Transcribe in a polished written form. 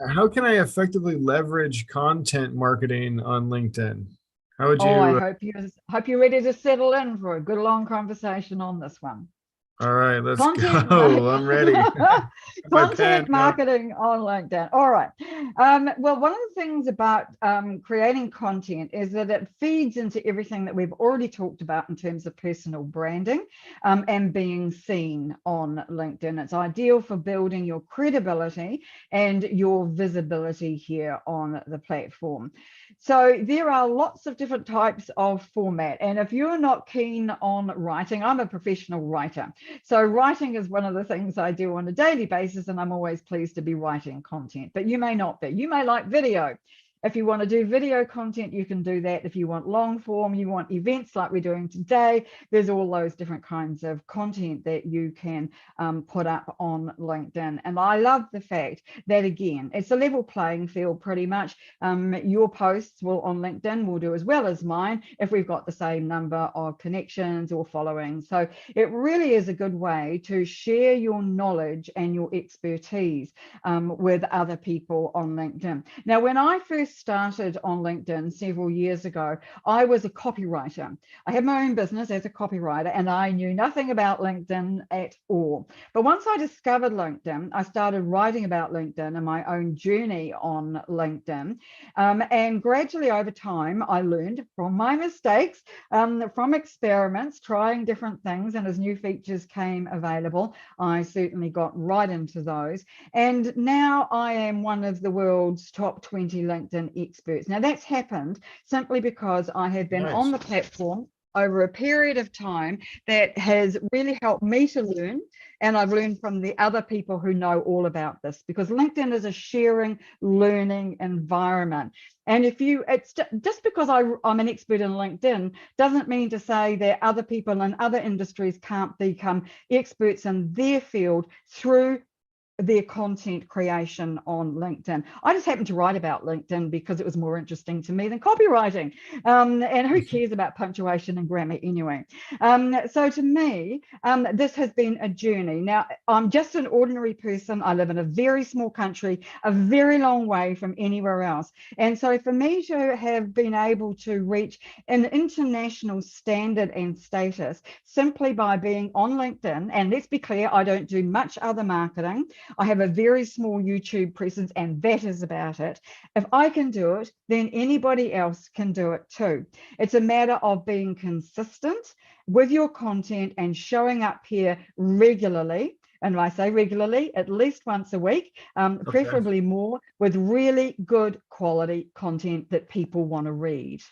how can I effectively leverage content marketing on LinkedIn? How would Oh, I you? hope you're ready to settle in for a good long conversation on this one. All right, let's Content, go. I'm ready. My pen. content marketing on LinkedIn. All right. Well, one of the things about creating content is that it feeds into everything that we've already talked about in terms of personal branding and being seen on LinkedIn. It's ideal for building your credibility and your visibility here on the platform. So there are lots of different types of format. And if you're not keen on writing, I'm a professional writer. So writing is one of the things I do on a daily basis, and I'm always pleased to be writing content, but you may not be. You may like video. If you want to do video content, you can do that. If you want long form, you want events like we're doing today, there's all those different kinds of content that you can put up on LinkedIn. And I love the fact that, again, it's a level playing field pretty much. Your posts will on LinkedIn will do as well as mine if we've got the same number of connections or following. So it really is a good way to share your knowledge and your expertise with other people on LinkedIn. Now, when I first started on LinkedIn several years ago, I was a copywriter. I had my own business as a copywriter, and I knew nothing about LinkedIn at all. But once I discovered LinkedIn, I started writing about LinkedIn and my own journey on LinkedIn. And gradually over time, I learned from my mistakes, from experiments, trying different things. And as new features came available, I certainly got right into those. And now I am one of the world's top 20 LinkedIn experts. Now that's happened simply because I have been on Nice. the platform over a period of time that has really helped me to learn, and I've learned from the other people who know all about this, because LinkedIn is a sharing, learning environment. And if you, it's just because I'm an expert in LinkedIn doesn't mean to say that other people in other industries can't become experts in their field through their content creation on LinkedIn. I just happened to write about LinkedIn because it was more interesting to me than copywriting. And who cares about punctuation and grammar anyway? So to me, this has been a journey. Now, I'm just an ordinary person. I live in a very small country, a very long way from anywhere else. And so for me to have been able to reach an international standard and status simply by being on LinkedIn, and let's be clear, I don't do much other marketing. I have a very small YouTube presence, and that is about it. If I can do it, then anybody else can do it too. It's a matter of being consistent with your content and showing up here regularly. And when I say regularly, at least once a week, Okay. preferably more, with really good quality content that people want to read.